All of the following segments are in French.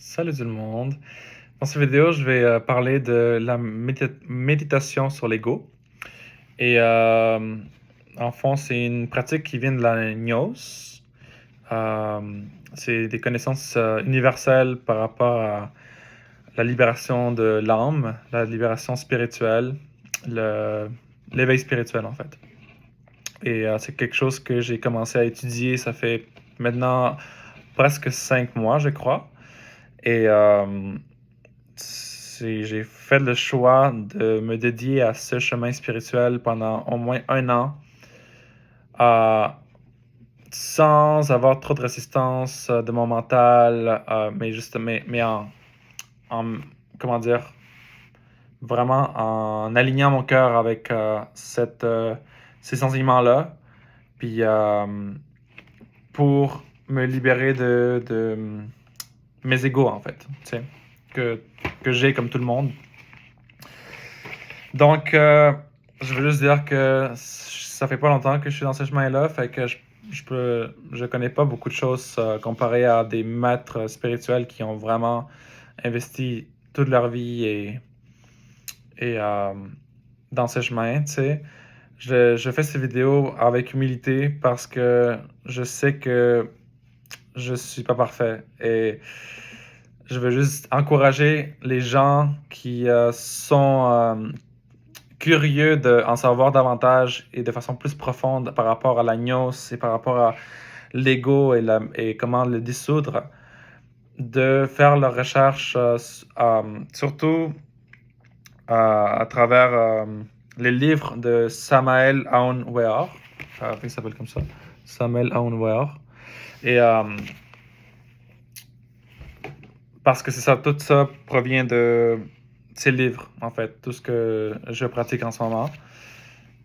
Salut tout le monde. Dans cette vidéo, je vais parler de la méditation sur l'ego. Et en fond, c'est une pratique qui vient de la gnose. C'est des connaissances universelles par rapport à la libération de l'âme, la libération spirituelle, l'éveil spirituel en fait. Et c'est quelque chose que j'ai commencé à étudier, ça fait maintenant presque 5 mois, je crois. Et j'ai fait le choix de me dédier à ce chemin spirituel pendant au moins 1 an, sans avoir trop de résistance de mon mental, mais comment dire, vraiment en alignant mon cœur avec ces enseignements-là, puis pour me libérer de mes égos, en fait, tu sais, que j'ai comme tout le monde. Donc, je veux juste dire que ça fait pas longtemps que je suis dans ce chemin-là, fait que je connais pas beaucoup de choses comparé à des maîtres spirituels qui ont vraiment investi toute leur vie et dans ce chemin, tu sais. Je fais ces vidéos avec humilité parce que je sais que je suis pas parfait et je veux juste encourager les gens qui sont curieux d'en savoir davantage et de façon plus profonde par rapport à la gnose et par rapport à l'ego et comment le dissoudre, de faire leurs recherches surtout à travers les livres de Samael Aun Weor. Je pense qu'il s'appelle comme ça. Samael Aun Weor. Et parce que c'est ça, tout ça provient de ces livres, en fait, tout ce que je pratique en ce moment.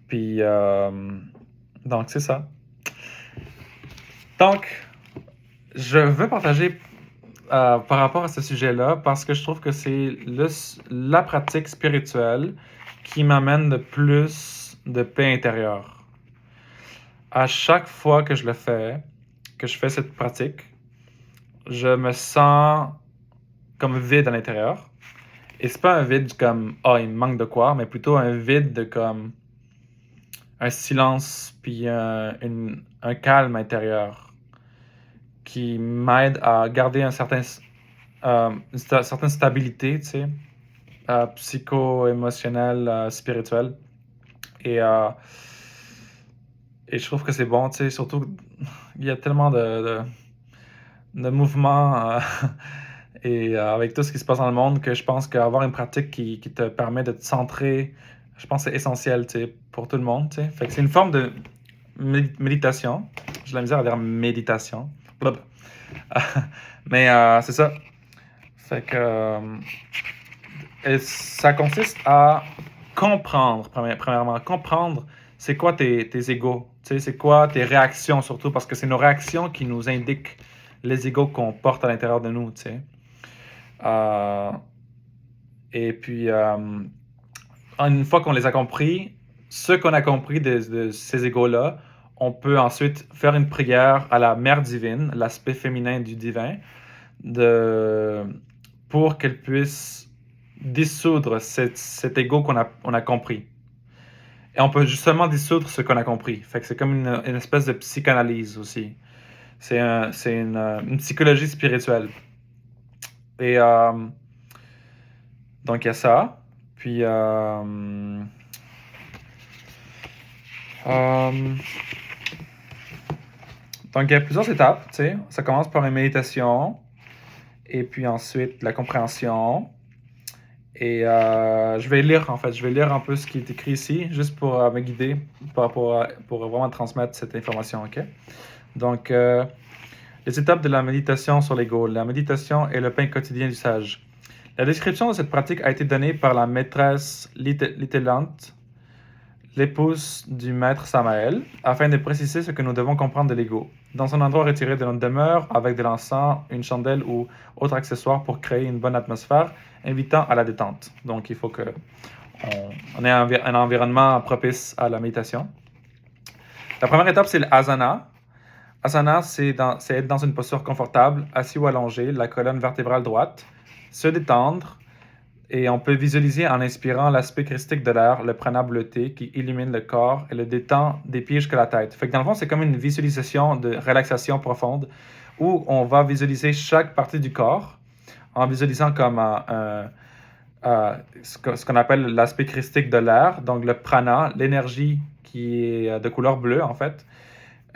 Puis, donc, c'est ça. Donc, je veux partager par rapport à ce sujet-là parce que je trouve que c'est la pratique spirituelle qui m'amène le plus de paix intérieure. À chaque fois que je fais cette pratique, je me sens comme vide à l'intérieur. Et c'est pas un vide comme « Ah, il me manque de quoi », mais plutôt un vide de comme un silence puis un calme intérieur qui m'aide à garder une certaine stabilité, tu sais, psycho-émotionnelle, spirituelle. Et je trouve que c'est bon, tu sais, surtout, il y a tellement de mouvements et avec tout ce qui se passe dans le monde que je pense qu'avoir une pratique qui te permet de te centrer, je pense que c'est essentiel, tu sais, pour tout le monde, tu sais. Fait que c'est une forme de méditation. J'ai la misère à dire méditation. Mais c'est ça. Fait que ça consiste à comprendre, premièrement, comprendre c'est quoi tes égos, tu sais, c'est quoi tes réactions surtout, parce que c'est nos réactions qui nous indiquent les égos qu'on porte à l'intérieur de nous, tu sais. Et puis, une fois qu'on les a compris, ce qu'on a compris de ces égos-là, on peut ensuite faire une prière à la Mère divine, l'aspect féminin du divin, pour qu'elle puisse dissoudre cet ego qu'on a compris. Et on peut justement dissoudre ce qu'on a compris. Fait que c'est comme une espèce de psychanalyse aussi. C'est une psychologie spirituelle. Et donc il y a ça. Puis donc il y a plusieurs étapes, tu sais. Ça commence par une méditation, et puis ensuite la compréhension. Et je vais lire un peu ce qui est écrit ici, juste pour me guider, pour vraiment transmettre cette information, ok? Donc, les étapes de la méditation sur l'ego. La méditation est le pain quotidien du sage. La description de cette pratique a été donnée par la maîtresse Littelante, l'épouse du maître Samael, afin de préciser ce que nous devons comprendre de l'ego. Dans un endroit retiré de notre demeure, avec de l'encens, une chandelle ou autre accessoire pour créer une bonne atmosphère, invitant à la détente. Donc, il faut qu'on ait un environnement propice à la méditation. La première étape, c'est l'asana. Asana, c'est être dans une posture confortable, assis ou allongé, la colonne vertébrale droite, se détendre, et on peut visualiser en inspirant l'aspect christique de l'air, le prana bleuté qui illumine le corps et le détend des pieds jusqu'à la tête. Fait que dans le fond, c'est comme une visualisation de relaxation profonde où on va visualiser chaque partie du corps en visualisant comme ce qu'on appelle l'aspect christique de l'air, donc le prana, l'énergie qui est de couleur bleue en fait,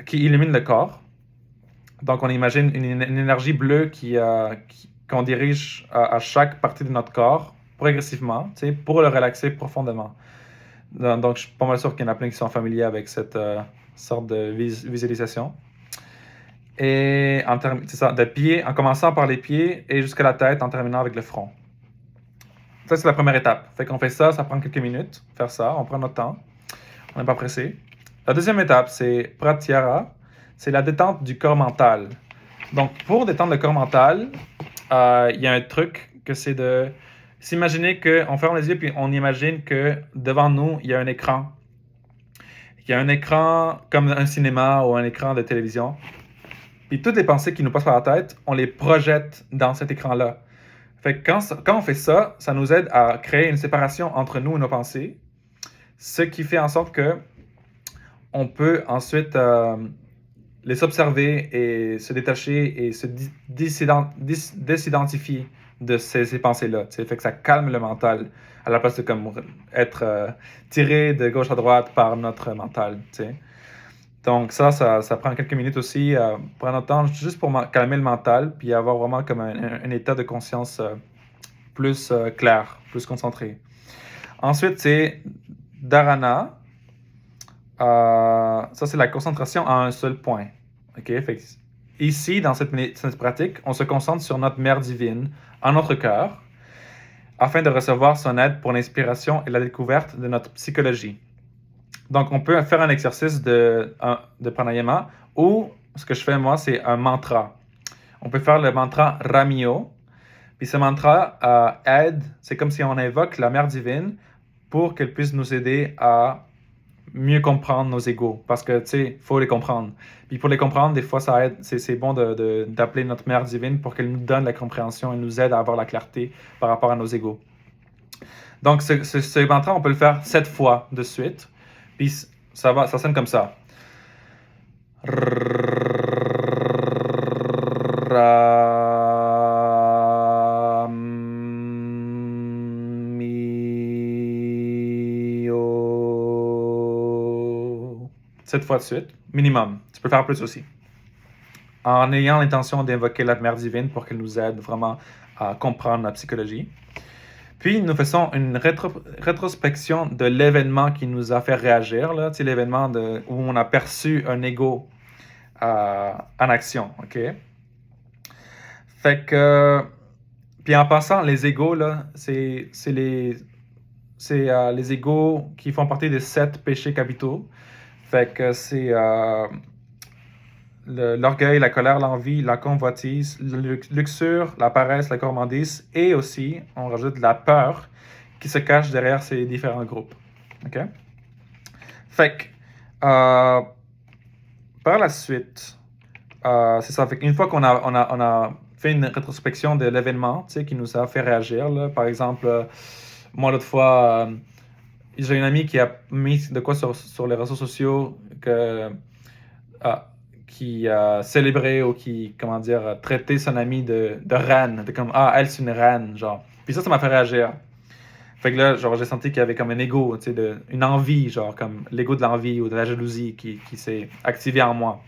qui illumine le corps. Donc on imagine une énergie bleue qu'on dirige à chaque partie de notre corps progressivement, pour le relaxer profondément. Donc je suis pas mal sûr qu'il y en a plein qui sont familiers avec cette sorte de visualisation. Et c'est ça, de pieds, en commençant par les pieds et jusqu'à la tête, en terminant avec le front. Ça, c'est la première étape. Fait qu'on fait ça, ça prend quelques minutes, faire ça, on prend notre temps, on n'est pas pressé. La deuxième étape, c'est pratyahara, c'est la détente du corps mental. Donc, pour détendre le corps mental, il y a un truc que c'est de s'imaginer qu'on ferme les yeux puis on imagine que devant nous, il y a un écran. Il y a un écran comme un cinéma ou un écran de télévision. Puis toutes les pensées qui nous passent par la tête, on les projette dans cet écran-là. Fait que quand on fait ça, ça nous aide à créer une séparation entre nous et nos pensées, ce qui fait en sorte que on peut ensuite les observer et se détacher et se désidentifier de ces pensées-là. Fait que ça calme le mental à la place de comme, être tiré de gauche à droite par notre mental. T'sais. Donc ça prend quelques minutes aussi, prendre notre temps juste pour calmer le mental puis avoir vraiment comme un état de conscience plus clair, plus concentré. Ensuite, c'est dharana. Ça, c'est la concentration à un seul point. Okay? Fait que ici, dans cette pratique, on se concentre sur notre mère divine, en notre cœur, afin de recevoir son aide pour l'inspiration et la découverte de notre psychologie. Donc, on peut faire un exercice de pranayama ou, ce que je fais moi, c'est un mantra. On peut faire le mantra Ramyo. Puis ce mantra aide, c'est comme si on invoque la mère divine pour qu'elle puisse nous aider à mieux comprendre nos égos, parce que, tu sais, il faut les comprendre. Puis pour les comprendre, des fois, ça aide, c'est bon d'appeler notre mère divine pour qu'elle nous donne la compréhension et nous aide à avoir la clarté par rapport à nos égos. Donc, ce mantra, on peut le faire 7 fois de suite, puis ça sonne comme ça. Cette fois de suite, minimum. Tu peux faire plus aussi. En ayant l'intention d'invoquer la mère divine pour qu'elle nous aide vraiment à comprendre la psychologie. Puis, nous faisons une rétrospection de l'événement qui nous a fait réagir, là, l'événement où on a perçu un ego en action. OK? Fait que... Puis en passant, les égos, là, c'est les égos qui font partie des 7 péchés capitaux. Fait que c'est l'orgueil, la colère, l'envie, la convoitise, la luxure, la paresse, la gourmandise et aussi, on rajoute la peur qui se cache derrière ces différents groupes. OK? Fait que, par la suite, c'est ça. Fait qu'une fois qu'on a fait une rétrospection de l'événement, qui nous a fait réagir, là, par exemple, moi l'autre fois, j'ai une amie qui a mis de quoi sur les réseaux sociaux qui a célébré ou qui, comment dire, traitait son amie de reine, de comme, elle c'est une reine, genre. Puis ça m'a fait réagir. Fait que là, genre, j'ai senti qu'il y avait comme un ego, une envie, genre, comme l'ego de l'envie ou de la jalousie qui s'est activé en moi.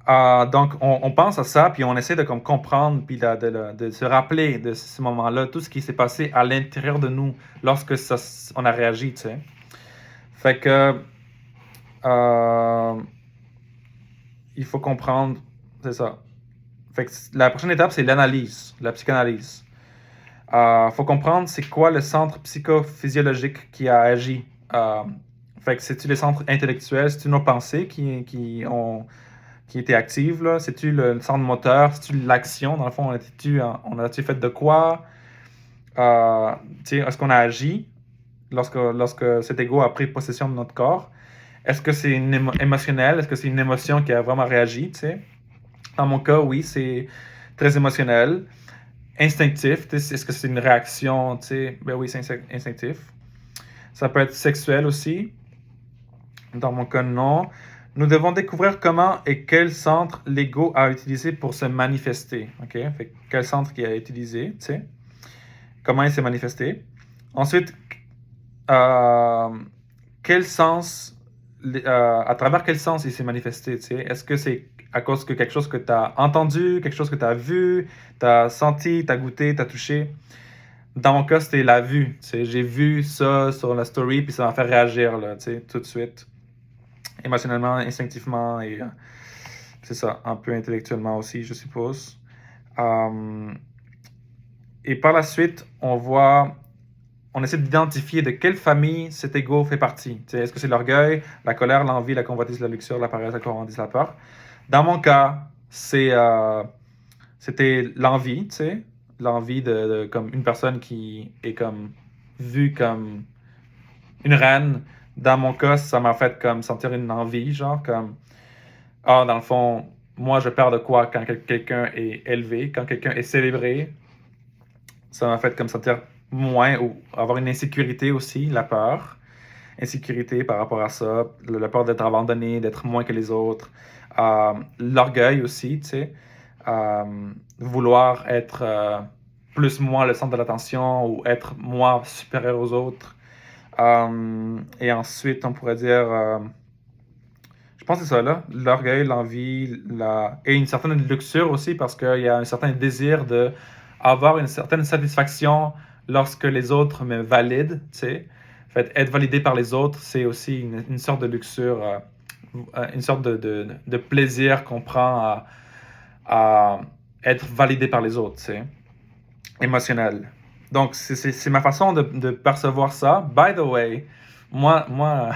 Donc, on pense à ça, puis on essaie de comme, comprendre, puis de se rappeler de ce moment-là, tout ce qui s'est passé à l'intérieur de nous lorsque on a réagi, tu sais. Fait que, il faut comprendre, c'est ça. Fait que la prochaine étape, c'est l'analyse, la psychanalyse. Faut comprendre c'est quoi le centre psychophysiologique qui a agi. Fait que c'est-tu les centres intellectuels, c'est-tu nos pensées qui étaient actives, là? C'est-tu le centre moteur, c'est-tu l'action, dans le fond, on a-tu fait de quoi? Est-ce qu'on a agi lorsque cet ego a pris possession de notre corps? Est-ce que c'est émotionnel? Est-ce que c'est une émotion qui a vraiment réagi, tu sais? Dans mon cas, oui, c'est très émotionnel. Instinctif, est-ce que c'est une réaction, tu sais? Ben oui, c'est instinctif. Ça peut être sexuel aussi. Dans mon cas, non. Nous devons découvrir comment et quel centre l'ego a utilisé pour se manifester. OK? Fait quel centre il a utilisé, tu sais? Comment il s'est manifesté. Ensuite, quel sens, à travers quel sens il s'est manifesté, tu sais? Est-ce que c'est à cause de quelque chose que tu as entendu, quelque chose que tu as vu, tu as senti, tu as goûté, tu as touché? Dans mon cas, c'était la vue. Tu sais, j'ai vu ça sur la story, puis ça m'a fait réagir, là, tu sais, tout de suite. Émotionnellement, instinctivement, et c'est ça, un peu intellectuellement aussi, je suppose. Et par la suite, on essaie d'identifier de quelle famille cet ego fait partie. Tu sais, est-ce que c'est l'orgueil, la colère, l'envie, la convoitise, la luxure, la paresse, la courantise, la peur? Dans mon cas, c'était l'envie, tu sais, l'envie de comme une personne qui est comme vue comme une reine. Dans mon cas, ça m'a fait comme sentir une envie, genre comme dans le fond, moi je perds de quoi quand quelqu'un est élevé, quand quelqu'un est célébré. Ça m'a fait comme sentir moins ou avoir une insécurité aussi, la peur. Insécurité par rapport à ça, la peur d'être abandonné, d'être moins que les autres. L'orgueil aussi, tu sais. Vouloir être plus moi le centre de l'attention ou être moi supérieur aux autres. Et ensuite, on pourrait dire, je pense que c'est ça là, l'orgueil, l'envie, et une certaine luxure aussi parce qu'il y a un certain désir de avoir une certaine satisfaction lorsque les autres me valident, tu sais. Fait, être validé par les autres, c'est aussi une sorte de luxure, une sorte de plaisir qu'on prend à être validé par les autres, tu sais, émotionnel. Donc, c'est ma façon de percevoir ça. By the way, moi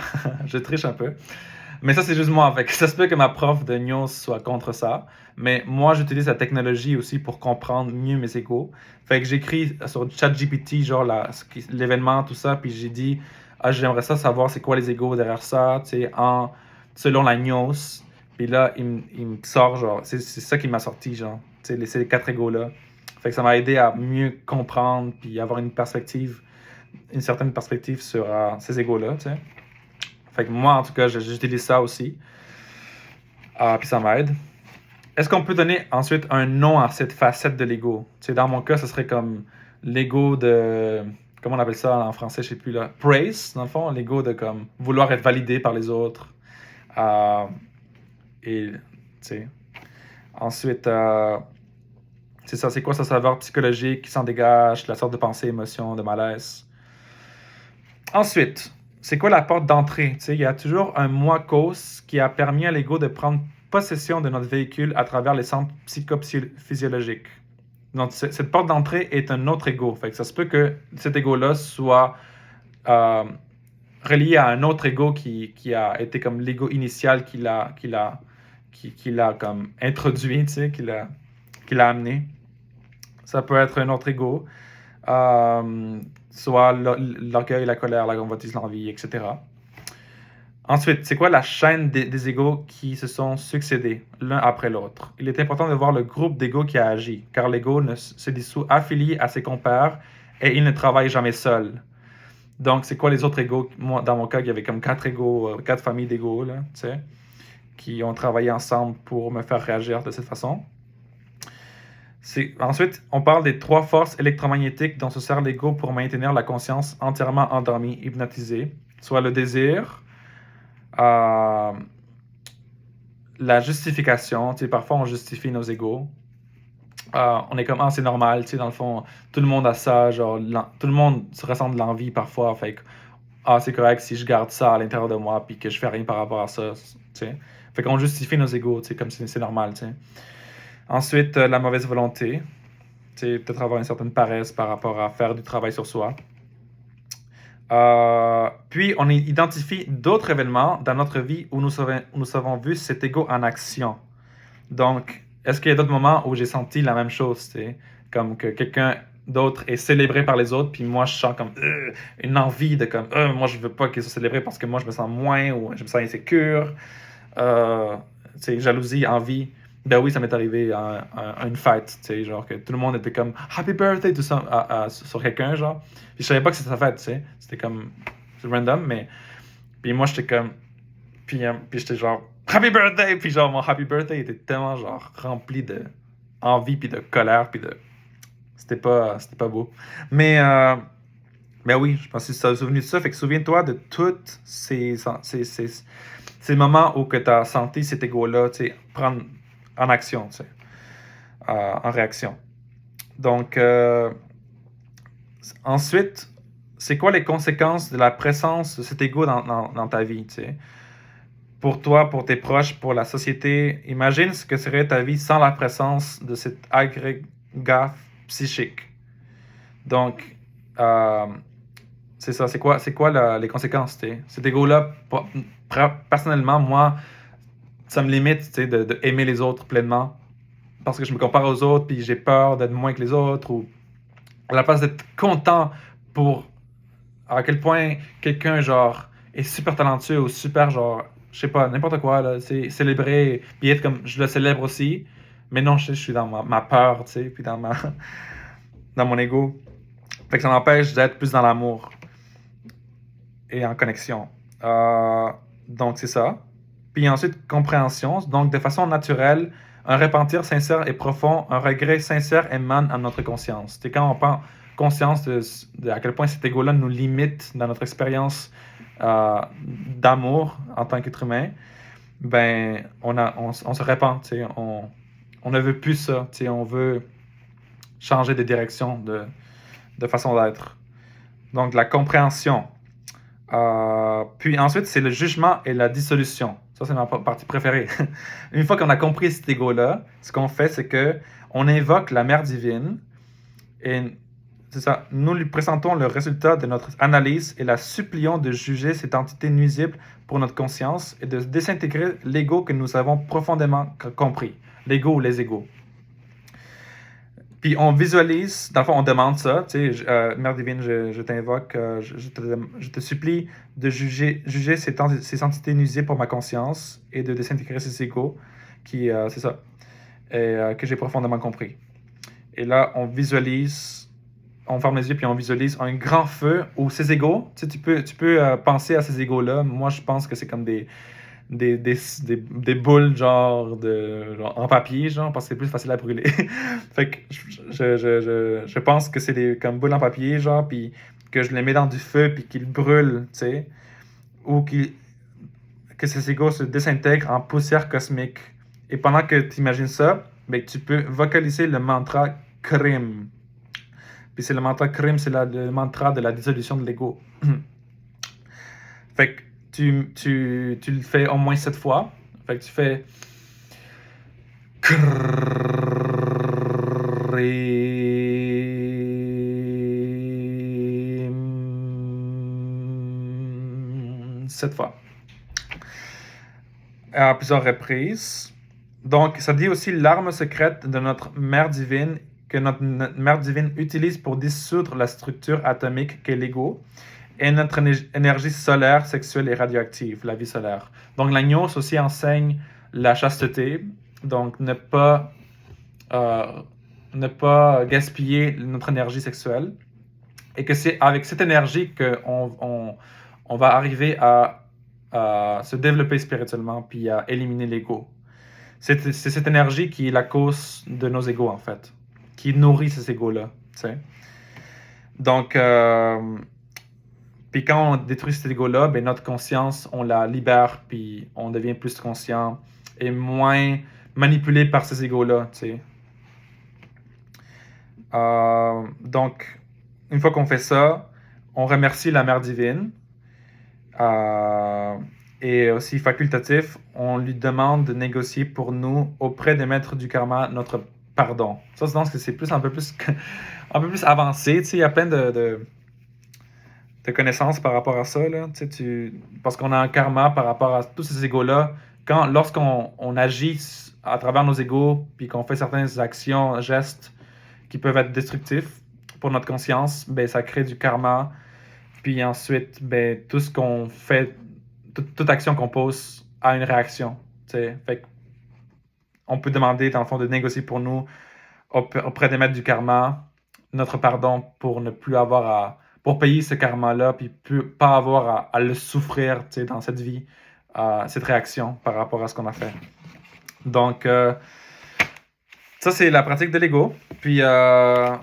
je triche un peu. Mais ça, c'est juste moi. Fait que ça se peut que ma prof de news soit contre ça. Mais moi, j'utilise la technologie aussi pour comprendre mieux mes égos. Fait que j'écris sur ChatGPT, genre l'événement, tout ça, puis j'ai dit, j'aimerais ça savoir c'est quoi les égos derrière ça, tu sais, selon la news. Puis là, il me sort, genre, c'est ça qui m'a sorti, genre, tu sais, ces 4 égos-là. Fait que ça m'a aidé à mieux comprendre, puis avoir une certaine perspective sur ces égos-là, tu sais. Fait que moi, en tout cas, j'utilise ça aussi. Puis ça m'aide. Est-ce qu'on peut donner ensuite un nom à cette facette de l'ego? Tu sais, dans mon cas, ce serait comme l'ego de... Comment on appelle ça en français? Je sais plus là. Praise, dans le fond. L'ego de comme vouloir être validé par les autres. Et, tu sais... Ensuite, c'est ça. C'est quoi sa saveur psychologique qui s'en dégage? La sorte de pensée, émotion, de malaise. Ensuite... C'est quoi la porte d'entrée? Tu sais, il y a toujours un moi cause qui a permis à l'ego de prendre possession de notre véhicule à travers les centres psychophysiologiques. Donc, cette porte d'entrée est un autre ego. Fait que ça se peut que cet ego-là soit relié à un autre ego qui a été comme l'ego initial qui l'a comme introduit, tu sais, qui l'a amené. Ça peut être un autre ego. Soit l'orgueil, la colère, la convoitise, l'envie, etc. Ensuite, c'est quoi la chaîne des égos qui se sont succédés l'un après l'autre? Il est important de voir le groupe d'égos qui a agi, car l'ego se dissout affilié à ses compères et il ne travaille jamais seul. Donc, c'est quoi les autres égos? Moi, dans mon cas, il y avait comme 4 égos, 4 familles d'égos, là, tu sais, qui ont travaillé ensemble pour me faire réagir de cette façon. Ensuite, on parle des 3 forces électromagnétiques dont se sert l'ego pour maintenir la conscience entièrement endormie, hypnotisée, soit le désir, la justification, tu sais, parfois on justifie nos égos. On est comme, c'est normal, tu sais, dans le fond, tout le monde a ça, genre, tout le monde se ressent de l'envie parfois, fait que, c'est correct si je garde ça à l'intérieur de moi puis que je fais rien par rapport à ça, tu sais. Fait qu'on justifie nos égos, tu sais, comme si c'est normal, tu sais. Ensuite, la mauvaise volonté. Peut-être avoir une certaine paresse par rapport à faire du travail sur soi. Puis, on identifie d'autres événements dans notre vie où nous avons vu cet ego en action. Donc, est-ce qu'il y a d'autres moments où j'ai senti la même chose, t'sais? Comme que quelqu'un d'autre est célébré par les autres, puis moi, je sens comme une envie de comme, moi, je veux pas qu'il soit célébré parce que moi, je me sens moins ou je me sens insécure. Euh, tu sais, jalousie, envie. Ben oui, ça m'est arrivé à une fête, tu sais, genre que tout le monde était comme Happy birthday tout ça, sur quelqu'un, genre. Puis je savais pas que c'était sa fête, tu sais. C'était comme, c'est random, mais. Puis moi, j'étais comme. Puis j'étais genre Happy birthday! Puis genre, mon Happy birthday était tellement, genre, rempli de envie, puis de colère, puis de. C'était pas beau. Mais. Mais oui, je pense que tu t'es souvenu de ça. Fait que souviens-toi de tous ces moments où tu as senti cet ego-là, tu sais, prendre en action, tu sais, en réaction. Donc, ensuite, c'est quoi les conséquences de la présence de cet ego dans ta vie, tu sais? Pour toi, pour tes proches, pour la société, imagine ce que serait ta vie sans la présence de cet agrégat psychique. Donc, c'est ça, c'est quoi les conséquences, tu sais? Cet ego-là, personnellement, moi, ça me limite, tu sais, de aimer les autres pleinement. Parce que je me compare aux autres, puis j'ai peur d'être moins que les autres, ou à la place d'être content pour à quel point quelqu'un, genre, est super talentueux, ou super, genre, je sais pas, n'importe quoi, là, c'est célébrer, puis être comme, je le célèbre aussi, mais non, je suis dans ma peur, tu sais, puis dans mon ego. Fait que ça m'empêche d'être plus dans l'amour et en connexion. Donc, c'est ça. Puis ensuite, compréhension. Donc, de façon naturelle, un repentir sincère et profond, un regret sincère émane à notre conscience. C'est quand on prend conscience de à quel point cet ego-là nous limite dans notre expérience d'amour en tant qu'être humain, ben, on se repent, tu sais, on ne veut plus ça, tu sais, on veut changer de direction, de façon d'être. Donc, la compréhension. Puis ensuite, c'est le jugement et la dissolution. Ça, c'est ma partie préférée. Une fois qu'on a compris cet ego-là, ce qu'on fait, c'est que on invoque la Mère divine et c'est ça, nous lui présentons le résultat de notre analyse et la supplions de juger cette entité nuisible pour notre conscience et de désintégrer l'ego que nous avons profondément compris. L'ego ou les égos. Puis on visualise, dans le fond, on demande ça, tu sais, Mère divine, je t'invoque, je te supplie de juger ces entités nuisibles pour ma conscience et de désintégrer ces égos qui, c'est ça, et que j'ai profondément compris. Et là, on visualise, on ferme les yeux puis on visualise un grand feu où ces égos, tu sais, tu peux penser à ces égos-là. Moi, je pense que c'est comme des boules genre en papier, genre, parce que c'est plus facile à brûler. Fait que je pense que c'est des comme boules en papier, genre, puis que je les mets dans du feu, puis qu'ils brûlent, tu sais, ou que ces égos se désintègrent en poussière cosmique. Et pendant que tu imagines ça, ben, tu peux vocaliser le mantra Krim. Puis c'est le mantra Krim, c'est le mantra de la dissolution de l'ego. Fait que tu le fais au moins 7 fois. Fait que tu fais 7 fois. À plusieurs reprises. Donc, ça dit aussi l'arme secrète de notre Mère divine que notre Mère divine utilise pour dissoudre la structure atomique qu'est l'ego et notre énergie solaire, sexuelle et radioactive, la vie solaire. Donc, l'agnos aussi enseigne la chasteté, donc ne pas gaspiller notre énergie sexuelle, et que c'est avec cette énergie qu'on va arriver à se développer spirituellement, puis à éliminer l'ego. C'est cette énergie qui est la cause de nos égos, en fait, qui nourrit ces égos-là, tu sais. Donc, puis quand on détruit cet ego-là, ben notre conscience, on la libère, puis on devient plus conscient et moins manipulé par ces égos-là, tu sais. Donc, une fois qu'on fait ça, on remercie la Mère divine. Et aussi facultatif, on lui demande de négocier pour nous auprès des maîtres du karma notre pardon. Ça, je pense que c'est un peu plus avancé. Tu sais, il y a plein de connaissances par rapport à ça, là. Tu sais, parce qu'on a un karma par rapport à tous ces égos-là. Lorsqu'on agit à travers nos égos, puis qu'on fait certaines actions, gestes qui peuvent être destructifs, pour notre conscience, ben, ça crée du karma. Puis ensuite, ben, tout ce qu'on fait, toute action qu'on pose a une réaction. T'sais. Fait on peut demander, dans le fond, de négocier pour nous auprès des maîtres du karma notre pardon pour ne plus avoir pour payer ce karma-là, puis pas avoir à le souffrir dans cette vie, cette réaction par rapport à ce qu'on a fait. Donc, ça, c'est la pratique de l'ego. Puis, moi,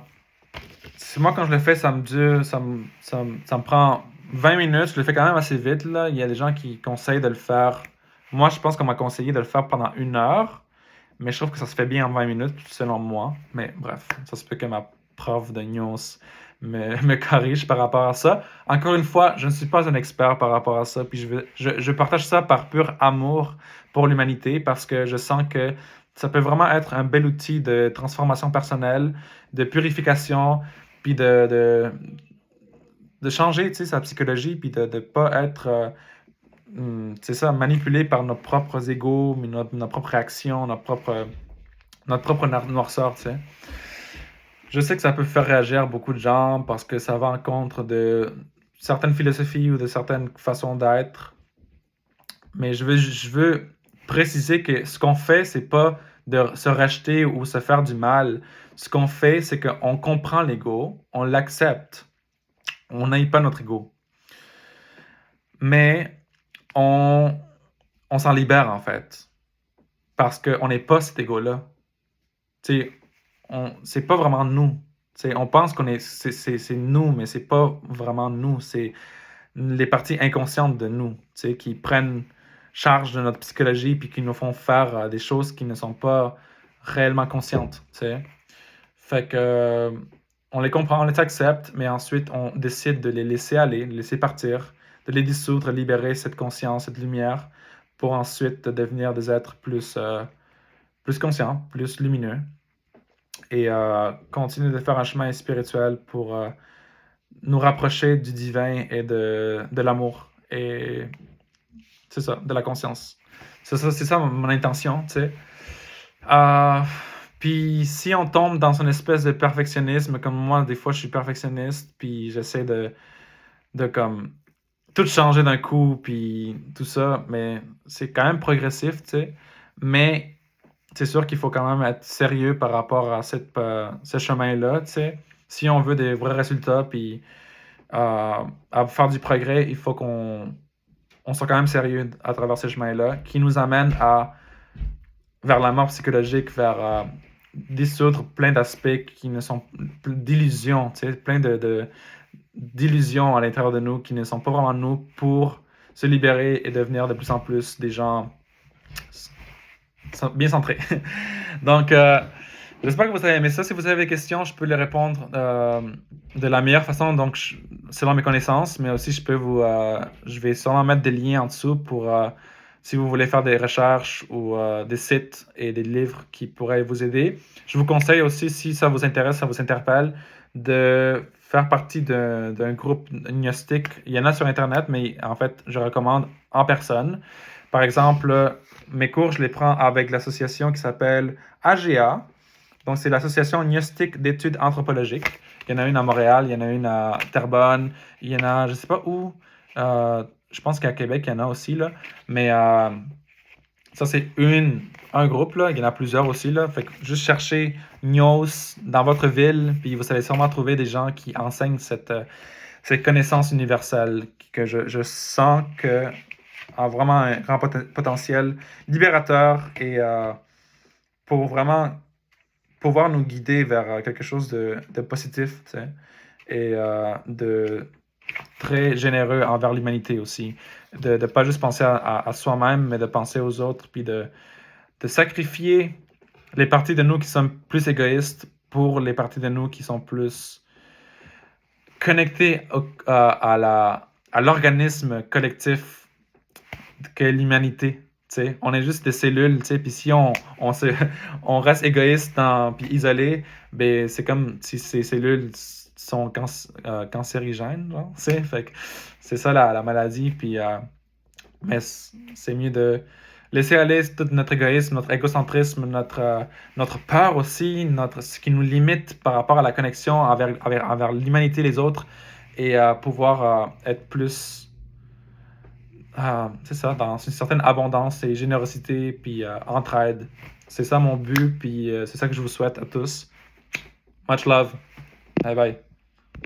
quand je le fais, ça me prend 20 minutes. Je le fais quand même assez vite. Là. Il y a des gens qui conseillent de le faire. Moi, je pense qu'on m'a conseillé de le faire pendant 1 heure. Mais je trouve que ça se fait bien en 20 minutes, selon moi. Mais bref, ça se peut que ma prof de news me corrige par rapport à ça. Encore une fois, je ne suis pas un expert par rapport à ça. Puis je partage ça par pur amour pour l'humanité parce que je sens que ça peut vraiment être un bel outil de transformation personnelle, de purification, puis de changer sa psychologie, puis de ne pas être c'est ça, manipulé par nos propres égos, nos propres réactions, notre propre noirceur, tu sais. Je sais que ça peut faire réagir beaucoup de gens parce que ça va en contre de certaines philosophies ou de certaines façons d'être. Mais je veux préciser que ce qu'on fait, c'est pas de se racheter ou se faire du mal. Ce qu'on fait, c'est qu'on comprend l'ego, on l'accepte. On n'aille pas notre ego. Mais on s'en libère, en fait. Parce qu'on n'est pas cet ego-là. Tu sais, c'est pas vraiment nous. Tu sais, on pense c'est nous, mais c'est pas vraiment nous. C'est les parties inconscientes de nous, tu sais, qui prennent charge de notre psychologie puis qui nous font faire des choses qui ne sont pas réellement conscientes, tu sais. Fait que on les comprend, on les accepte, mais ensuite on décide de les laisser aller, de les laisser partir, de les dissoudre, libérer cette conscience, cette lumière, pour ensuite devenir des êtres plus conscients, plus lumineux, et continuer de faire un chemin spirituel pour nous rapprocher du divin et de l'amour. Et c'est ça, de la conscience. C'est ça mon intention, tu sais. Puis si on tombe dans une espèce de perfectionnisme, comme moi, des fois, je suis perfectionniste, puis j'essaie de comme tout changer d'un coup, puis tout ça, mais c'est quand même progressif, tu sais. Mais c'est sûr qu'il faut quand même être sérieux par rapport à ce chemin-là, tu sais. Si on veut des vrais résultats, puis à faire du progrès, il faut qu'on soit quand même sérieux à travers ce chemin-là, qui nous amène vers la mort psychologique, vers dissoudre plein d'aspects qui ne sont d'illusions, tu sais, plein d'illusions à l'intérieur de nous qui ne sont pas vraiment nous pour se libérer et devenir de plus en plus des gens bien centrés. Donc, j'espère que vous avez aimé ça. Si vous avez des questions, je peux les répondre de la meilleure façon, donc selon mes connaissances, mais aussi je vais sûrement mettre des liens en dessous pour si vous voulez faire des recherches ou des sites et des livres qui pourraient vous aider. Je vous conseille aussi, si ça vous intéresse, ça vous interpelle, de faire partie d'un groupe gnostique. Il y en a sur Internet, mais en fait, je recommande en personne. Par exemple, mes cours, je les prends avec l'association qui s'appelle AGA. Donc, c'est l'Association gnostique d'études anthropologiques. Il y en a une à Montréal, il y en a une à Terrebonne, il y en a, je ne sais pas où, je pense qu'à Québec, il y en a aussi, là. Mais ça, c'est un groupe, là. Il y en a plusieurs aussi, là. Fait que juste chercher Gnos dans votre ville, puis vous allez sûrement trouver des gens qui enseignent cette connaissance universelle que je sens que a vraiment un grand potentiel libérateur et pour vraiment pouvoir nous guider vers quelque chose de positif, tu sais, et de très généreux envers l'humanité aussi. De ne pas juste penser à soi-même, mais de penser aux autres, puis de sacrifier les parties de nous qui sont plus égoïstes pour les parties de nous qui sont plus connectées à l'organisme collectif qu'est l'humanité. T'sais. On est juste des cellules, puis si on reste égoïste puis isolé, ben, c'est comme si ces cellules sont cancérigènes, genre, fait que c'est ça la maladie, puis mais c'est mieux laisser aller tout notre égoïsme, notre égocentrisme, notre peur aussi, ce qui nous limite par rapport à la connexion envers l'humanité, les autres, et pouvoir être plus, c'est ça, dans une certaine abondance et générosité, puis entraide. C'est ça mon but, puis c'est ça que je vous souhaite à tous. Much love. Bye bye.